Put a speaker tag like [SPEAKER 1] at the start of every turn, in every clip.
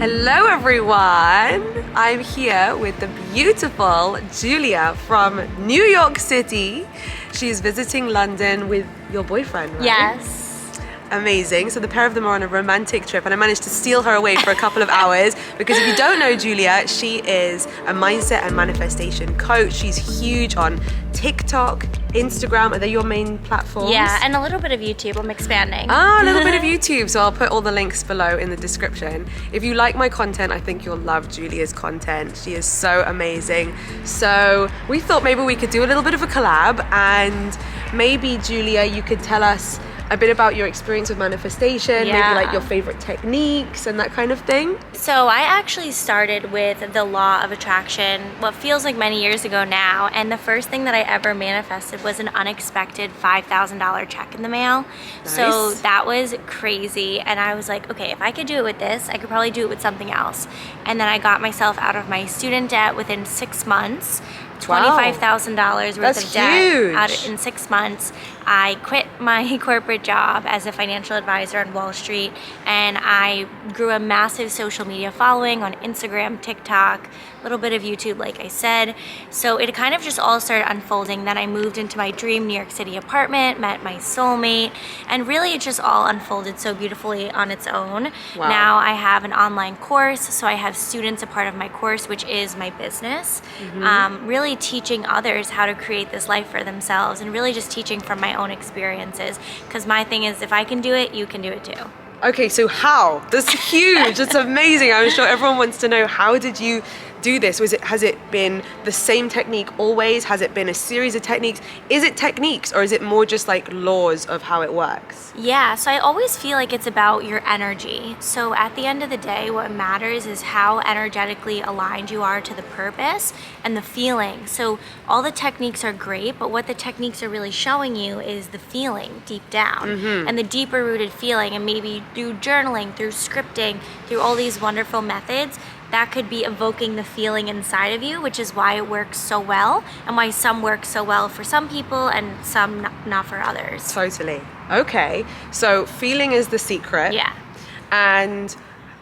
[SPEAKER 1] Hello everyone! I'm here with the beautiful Giulia from New York City. She's visiting London with your boyfriend, right?
[SPEAKER 2] Yes.
[SPEAKER 1] Amazing. So the pair of them are on a romantic trip and I managed to steal her away for a couple of hours because if you don't know Giulia, she is a mindset and manifestation coach. She's huge on TikTok, Instagram. Are they your main platforms?
[SPEAKER 2] Yeah, and a little bit of YouTube. I'm expanding.
[SPEAKER 1] Ah, a little bit of YouTube. So I'll put all the links below in the description. If you like my content, I think you'll love Giulia's content. She is so amazing. So we thought maybe we could do a little bit of a collab and maybe Giulia, you could tell us a bit about your experience with manifestation, maybe like your favorite techniques and that kind of thing.
[SPEAKER 2] So I actually started with the law of attraction, what feels like many years ago now, and the first thing that I ever manifested was an unexpected $5,000 check in the mail. Nice. So that was crazy, and I was like, okay, if I could do it with this, I could probably do it with something else. And then I got myself out of my student debt within 6 months. $25,000 worth of debt out in 6 months. I quit my corporate job as a financial advisor on Wall Street, and I grew a massive social media following on Instagram, TikTok, a little bit of YouTube, like I said. So it kind of just all started unfolding. Then I moved into my dream New York City apartment, met my soulmate, and really it just all unfolded so beautifully on its own. Wow. Now I have an online course, so I have students a part of my course, which is my business. Really teaching others how to create this life for themselves, and really just teaching from my own experiences, because my thing is, if I can do it, you can do it too.
[SPEAKER 1] Okay, so how? That's huge. That's amazing. I'm sure everyone wants to know, how did you do this? Has it been the same technique always? Has it been a series of techniques? Is it techniques, or is it more just like laws of how it works?
[SPEAKER 2] Yeah, so I always feel like it's about your energy. So at the end of the day, what matters is how energetically aligned you are to the purpose and the feeling. So all the techniques are great, but what the techniques are really showing you is the feeling deep down, and the deeper rooted feeling. And maybe through journaling, through scripting, through all these wonderful methods, that could be evoking the feeling inside of you, which is why it works so well, and why some work so well for some people and some not for others.
[SPEAKER 1] Totally. Okay, so feeling is the secret.
[SPEAKER 2] Yeah.
[SPEAKER 1] And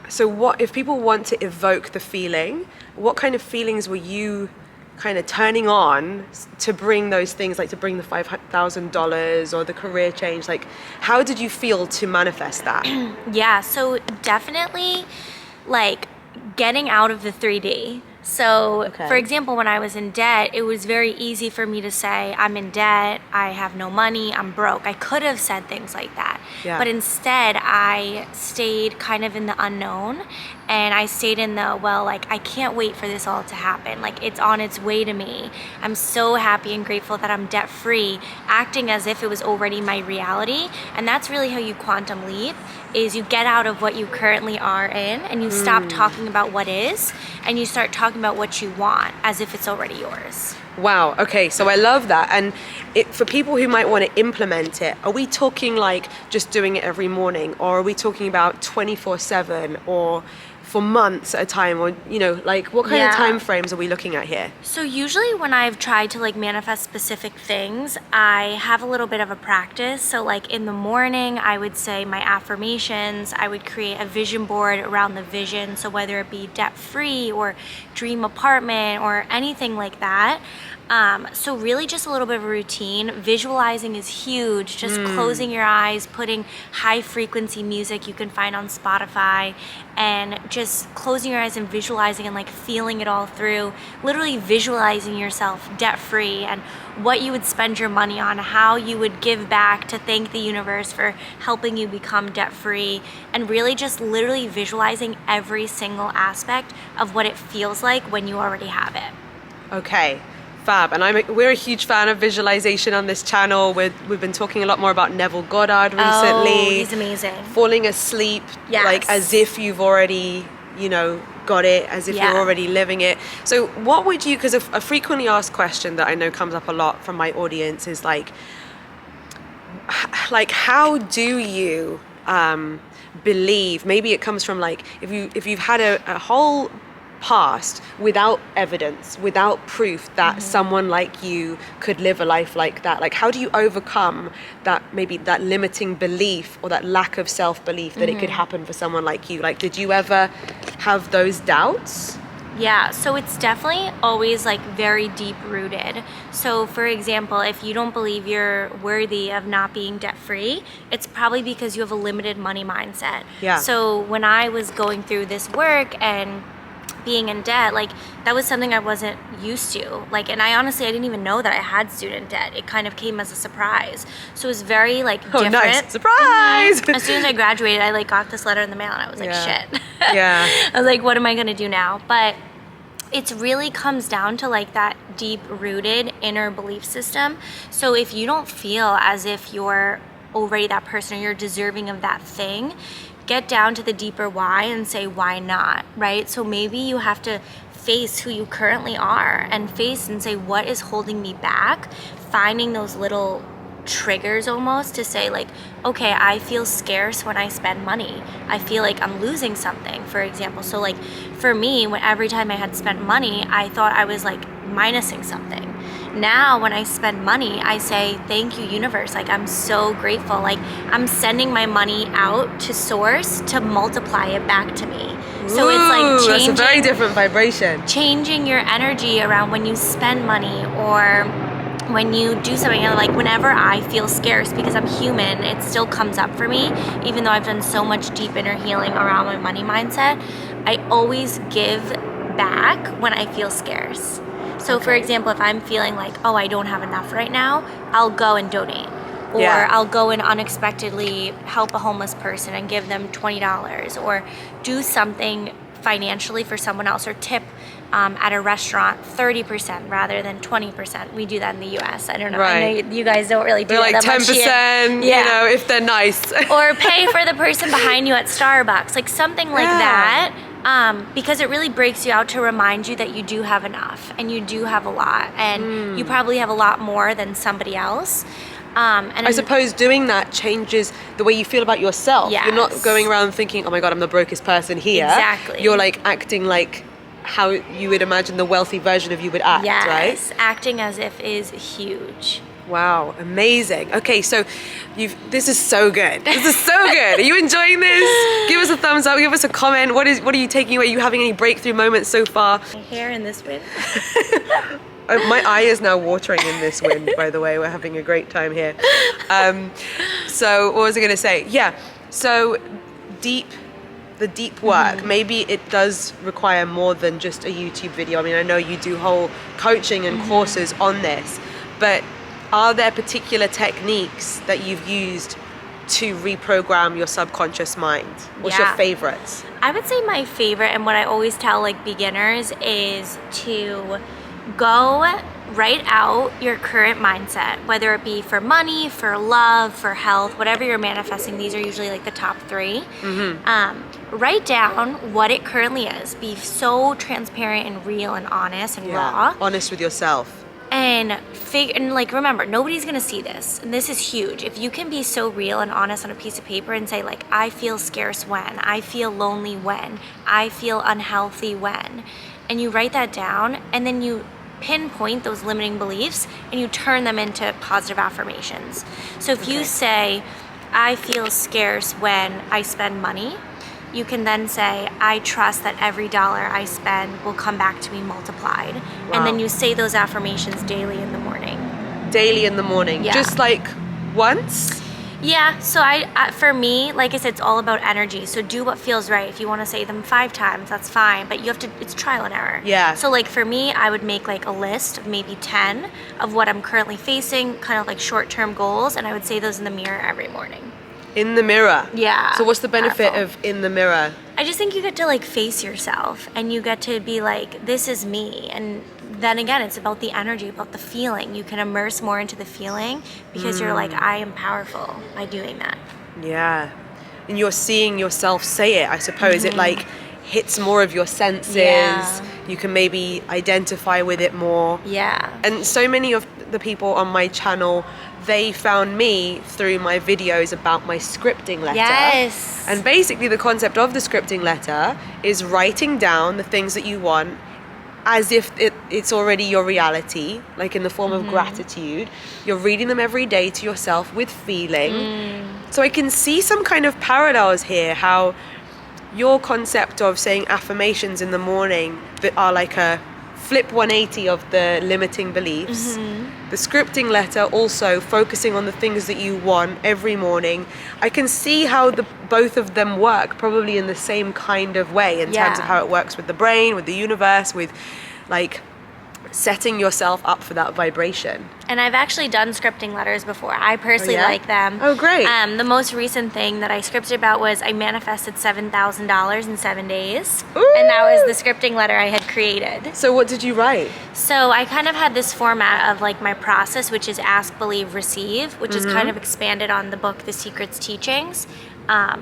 [SPEAKER 1] so what if people want to evoke the feeling, what kind of feelings were you kind of turning on to bring those things, like to bring the $5,000 or the career change? Like, how did you feel to manifest that?
[SPEAKER 2] Yeah, so definitely like getting out of the 3D. So, for example, when I was in debt, it was very easy for me to say, I'm in debt, I have no money, I'm broke. I could have said things like that. Yeah. But instead, I stayed kind of in the unknown, and I stayed in the, well, like, I can't wait for this all to happen. Like, it's on its way to me. I'm so happy and grateful that I'm debt-free, acting as if it was already my reality. And that's really how you quantum leap, is you get out of what you currently are in, and you stop talking about what is, and you start talking about what you want as if it's already yours.
[SPEAKER 1] Wow, okay, so I love that. And for people who might want to implement it, are we talking like just doing it every morning, or are we talking about 24/7 or for months at a time, or like what kind of time frames are we looking at here?
[SPEAKER 2] So usually when I've tried to like manifest specific things, I have a little bit of a practice. So like in the morning, I would say my affirmations, I would create a vision board around the vision. So whether it be debt-free or dream apartment or anything like that. So really just a little bit of a routine. Visualizing is huge. Just closing your eyes, putting high frequency music you can find on Spotify, and just closing your eyes and visualizing and like feeling it all through. Literally visualizing yourself debt free, and what you would spend your money on, how you would give back to thank the universe for helping you become debt free, and really just literally visualizing every single aspect of what it feels like when you already have it.
[SPEAKER 1] Okay. Fab. And we're a huge fan of visualization on this channel. We've been talking a lot more about Neville Goddard recently.
[SPEAKER 2] Oh, he's amazing.
[SPEAKER 1] Falling asleep, like as if you've already, got it, as if you're already living it. So what would you, because a frequently asked question that I know comes up a lot from my audience is like how do you believe, maybe it comes from like, if you've had a whole past without evidence, without proof that someone like you could live a life like that? Like, how do you overcome that, maybe that limiting belief or that lack of self-belief that it could happen for someone like you? Like, did you ever have those doubts?
[SPEAKER 2] Yeah, so it's definitely always like very deep rooted. So for example, if you don't believe you're worthy of not being debt free, it's probably because you have a limited money mindset.
[SPEAKER 1] Yeah.
[SPEAKER 2] So when I was going through this work and being in debt, like that was something I wasn't used to. Like, and I didn't even know that I had student debt. It kind of came as a surprise. So it was very like different.
[SPEAKER 1] Nice. Surprise!
[SPEAKER 2] As soon as I graduated, I like got this letter in the mail and I was like, shit.
[SPEAKER 1] Yeah.
[SPEAKER 2] I was like, what am I gonna do now? But it really comes down to like that deep rooted inner belief system. So if you don't feel as if you're already that person or you're deserving of that thing, get down to the deeper why and say, why not, right? So maybe you have to face who you currently are and face and say, what is holding me back? Finding those little triggers almost to say like, okay, I feel scarce when I spend money. I feel like I'm losing something, for example. So like for me, when every time I had spent money, I thought I was like minusing something. Now when I spend money, I say, thank you, universe. Like, I'm so grateful. Like, I'm sending my money out to source to multiply it back to me. So it's like changing,
[SPEAKER 1] that's a very different vibration.
[SPEAKER 2] Changing your energy around when you spend money or when you do something. Like whenever I feel scarce, because I'm human, it still comes up for me, even though I've done so much deep inner healing around my money mindset. I always give back when I feel scarce. So for example, if I'm feeling like, oh, I don't have enough right now, I'll go and donate. Or I'll go and unexpectedly help a homeless person and give them $20, or do something financially for someone else, or tip at a restaurant 30% rather than 20%. We do that in the US. I don't know.
[SPEAKER 1] Right.
[SPEAKER 2] I know you guys don't really do
[SPEAKER 1] they're
[SPEAKER 2] that
[SPEAKER 1] like
[SPEAKER 2] much
[SPEAKER 1] 10%,
[SPEAKER 2] here.
[SPEAKER 1] you know, if they're nice.
[SPEAKER 2] Or pay for the person behind you at Starbucks, like something like that. Because it really breaks you out to remind you that you do have enough and you do have a lot, and you probably have a lot more than somebody else. And
[SPEAKER 1] I suppose doing that changes the way you feel about yourself.
[SPEAKER 2] Yes.
[SPEAKER 1] You're not going around thinking, oh my God, I'm the brokest person here.
[SPEAKER 2] Exactly.
[SPEAKER 1] You're like acting like how you would imagine the wealthy version of you would act, right?
[SPEAKER 2] Yes, acting as if is huge.
[SPEAKER 1] Wow, amazing. Okay, so this is so good. This is so good. Are you enjoying this? Give us a thumbs up, give us a comment. What are you taking away? Are you having any breakthrough moments so far?
[SPEAKER 2] My hair in this wind.
[SPEAKER 1] My eye is now watering in this wind, by the way. We're having a great time here. So what was I going to say? Yeah, so the deep work, maybe it does require more than just a YouTube video. I mean, I know you do whole coaching and courses on this, but are there particular techniques that you've used to reprogram your subconscious mind? What's your favorites?
[SPEAKER 2] I would say my favorite, and what I always tell like beginners, is to go write out your current mindset, whether it be for money, for love, for health, whatever you're manifesting. These are usually like the top 3. Write down what it currently is. Be so transparent and real and honest and raw.
[SPEAKER 1] Honest with yourself.
[SPEAKER 2] And like, remember, nobody's gonna see this, and this is huge. If you can be so real and honest on a piece of paper and say like, I feel scarce when, I feel lonely when, I feel unhealthy when, and you write that down, and then you pinpoint those limiting beliefs and you turn them into positive affirmations. So if you say, I feel scarce when I spend money, you can then say, I trust that every dollar I spend will come back to me multiplied. Wow. And then you say those affirmations daily in the morning.
[SPEAKER 1] Daily in the morning?
[SPEAKER 2] Yeah.
[SPEAKER 1] Just like once?
[SPEAKER 2] Yeah, so for me, like I said, it's all about energy. So do what feels right. If you want to say them 5 times, that's fine, but you have to, it's trial and error.
[SPEAKER 1] Yeah.
[SPEAKER 2] So like for me, I would make like a list of maybe 10 of what I'm currently facing, kind of like short-term goals, and I would say those in the mirror every morning.
[SPEAKER 1] In the mirror?
[SPEAKER 2] Yeah.
[SPEAKER 1] So what's the benefit
[SPEAKER 2] powerful.
[SPEAKER 1] of in the mirror?
[SPEAKER 2] I just think you get to like face yourself, and you get to be like, this is me. And then again, it's about the energy, about the feeling. You can immerse more into the feeling because you're like, I am powerful by doing that.
[SPEAKER 1] Yeah. And you're seeing yourself say it, I suppose. It like hits more of your senses.
[SPEAKER 2] Yeah.
[SPEAKER 1] You can maybe identify with it more.
[SPEAKER 2] Yeah.
[SPEAKER 1] And so many of the people on my channel, they found me through my videos about my scripting letter.
[SPEAKER 2] Yes.
[SPEAKER 1] And basically the concept of the scripting letter is writing down the things that you want as if it's already your reality, like in the form of gratitude. You're reading them every day to yourself with feeling. So I can see some kind of parallels here, how your concept of saying affirmations in the morning that are like a flip 180 of the limiting beliefs. The scripting letter also focusing on the things that you want every morning. I can see how both of them work probably in the same kind of way in terms of how it works with the brain, with the universe, with like setting yourself up for that vibration.
[SPEAKER 2] And I've actually done scripting letters before. I personally like them.
[SPEAKER 1] Oh, great.
[SPEAKER 2] The most recent thing that I scripted about was I manifested $7,000 in 7 days.
[SPEAKER 1] Ooh.
[SPEAKER 2] And that was the scripting letter I had created.
[SPEAKER 1] So what did you write?
[SPEAKER 2] So I kind of had this format of like my process, which is ask, believe, receive, which is kind of expanded on the book, The Secret's Teachings.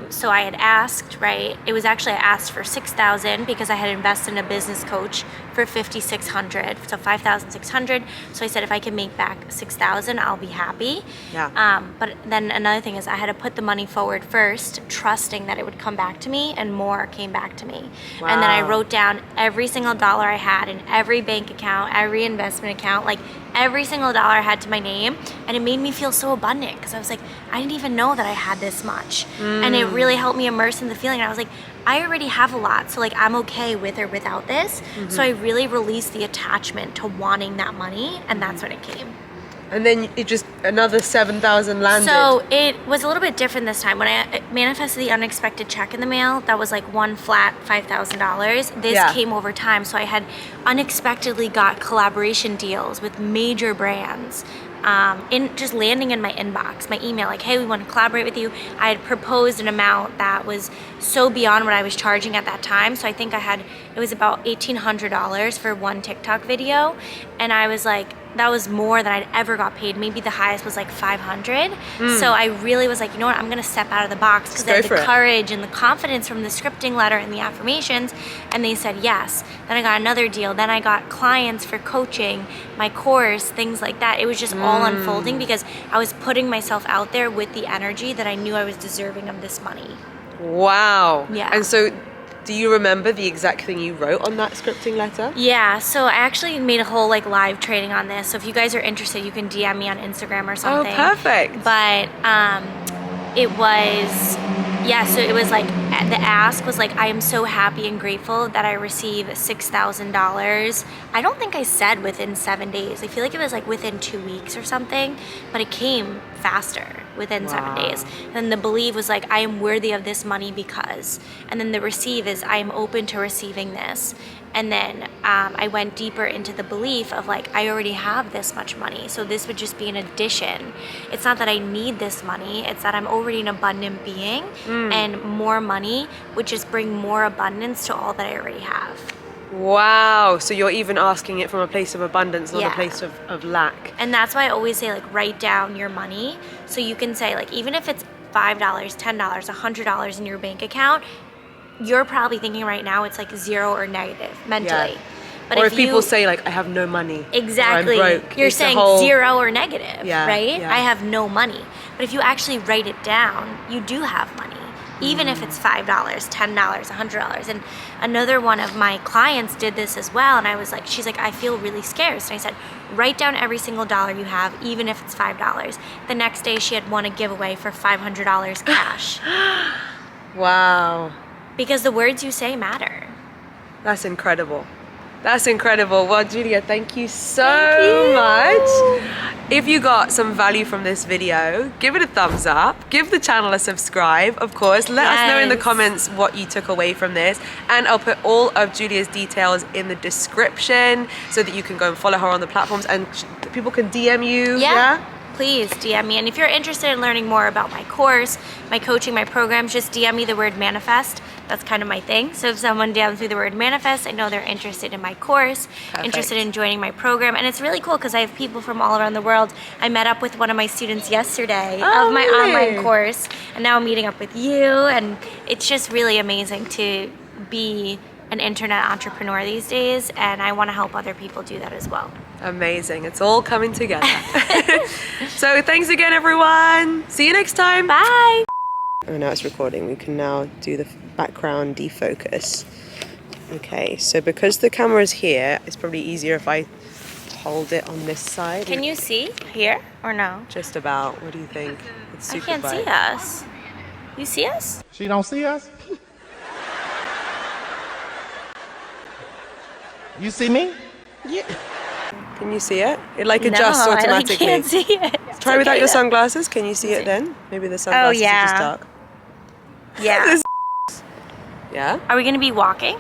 [SPEAKER 2] So I had asked, right? It was actually, I asked for $6,000 because I had invested in a business coach for $5,600, so $5,600. So I said, if I can make back $6,000, I'll be happy.
[SPEAKER 1] Yeah.
[SPEAKER 2] But then another thing is I had to put the money forward first, trusting that it would come back to me, and more came back to me.
[SPEAKER 1] Wow.
[SPEAKER 2] And then I wrote down every single dollar I had in every bank account, every investment account, like every single dollar I had to my name. And it made me feel so abundant because I was like, I didn't even know that I had this much. And it really helped me immerse in the feeling. And I was like, I already have a lot, so like I'm okay with or without this. So I really released the attachment to wanting that money, and that's when it came.
[SPEAKER 1] And then it just, another 7,000 landed.
[SPEAKER 2] So it was a little bit different this time. When I manifested the unexpected check in the mail, that was like one flat $5,000. This came over time. So I had unexpectedly got collaboration deals with major brands. In just landing in my inbox, my email, like, hey, we want to collaborate with you. I had proposed an amount that was so beyond what I was charging at that time. So I think it was about $1,800 for one TikTok video. And I was like, that was more than I'd ever got paid. Maybe the highest was like 500. So I really was like, you know what, I'm gonna step out of the box because I had the courage and the confidence from the scripting letter and the affirmations, and they said yes. Then I got another deal. Then I got clients for coaching, my course, things like that. It was just all unfolding because I was putting myself out there with the energy that I knew I was deserving of this money.
[SPEAKER 1] Wow.
[SPEAKER 2] Yeah.
[SPEAKER 1] And so do you remember the exact thing you wrote on that scripting letter?
[SPEAKER 2] Yeah, so I actually made a whole like live training on this. So if you guys are interested, you can DM me on Instagram or something.
[SPEAKER 1] Oh, perfect.
[SPEAKER 2] But it was, so it was like, the ask was like, I am so happy and grateful that I received $6,000. I don't think I said within 7 days. I feel like it was like within 2 weeks or something, but it came faster within 7 days. And then the believe was like, I am worthy of this money because. And then the receive is, I am open to receiving this. And then I went deeper into the belief of like, I already have this much money, so this would just be an addition. It's not that I need this money, it's that I'm already an abundant being, and more money would just bring more abundance to all that I already have.
[SPEAKER 1] Wow, so you're even asking it from a place of abundance, not a place of lack.
[SPEAKER 2] And that's why I always say like, write down your money. So you can say like, even if it's $5, $10, $100 in your bank account, you're probably thinking right now it's like zero or negative mentally. But
[SPEAKER 1] or if people say like, I have no money.
[SPEAKER 2] Exactly.
[SPEAKER 1] Or I'm broke.
[SPEAKER 2] You're saying zero or negative, right?
[SPEAKER 1] Yeah.
[SPEAKER 2] I have no money. But if you actually write it down, you do have money. Even if it's $5, $10, $100. And another one of my clients did this as well. And I was like, she's like, I feel really scarce. And I said, write down every single dollar you have, even if it's $5. The next day she had won a giveaway for $500 cash.
[SPEAKER 1] Wow.
[SPEAKER 2] Because the words you say matter.
[SPEAKER 1] That's incredible. That's incredible. Well, Giulia, thank you so much. If you got some value from this video, give it a thumbs up. Give the channel a subscribe, of course. Let us know in the comments what you took away from this. And I'll put all of Giulia's details in the description so that you can go and follow her on the platforms and people can DM you. Yeah?
[SPEAKER 2] Please DM me. And if you're interested in learning more about my course, my coaching, my programs, just DM me the word manifest. That's kind of my thing. So if someone DMs me the word manifest, I know they're interested in my course, interested in joining my program. And it's really cool because I have people from all around the world. I met up with one of my students yesterday of my online course, and now I'm meeting up with you. And it's just really amazing to be an internet entrepreneur these days, and I want to help other people do that as well.
[SPEAKER 1] Amazing. It's all coming together. So thanks again, everyone. See you next time.
[SPEAKER 2] Bye.
[SPEAKER 1] Oh, now it's recording. We can now do the background defocus. Okay, so because the camera is here, it's probably easier if I hold it on this side.
[SPEAKER 2] Can you see here or no?
[SPEAKER 1] Just about. What do you think? It's
[SPEAKER 2] I
[SPEAKER 1] super
[SPEAKER 2] can't
[SPEAKER 1] bright.
[SPEAKER 2] see us. You see us?
[SPEAKER 3] She don't see us? You see me? Yeah.
[SPEAKER 1] Can you see it? It like adjusts
[SPEAKER 2] no,
[SPEAKER 1] automatically.
[SPEAKER 2] I can't see it. It's
[SPEAKER 1] Try without
[SPEAKER 2] okay,
[SPEAKER 1] your
[SPEAKER 2] though.
[SPEAKER 1] sunglasses. Can you see it then? Maybe the sunglasses
[SPEAKER 2] yeah.
[SPEAKER 1] are just dark.
[SPEAKER 2] Yeah.
[SPEAKER 1] Yeah?
[SPEAKER 2] Are we gonna be walking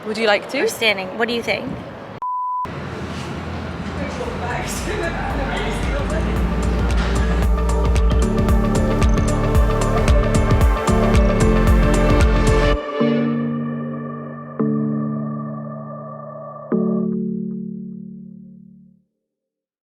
[SPEAKER 1] Would you like
[SPEAKER 2] or
[SPEAKER 1] to?
[SPEAKER 2] standing? What do you think?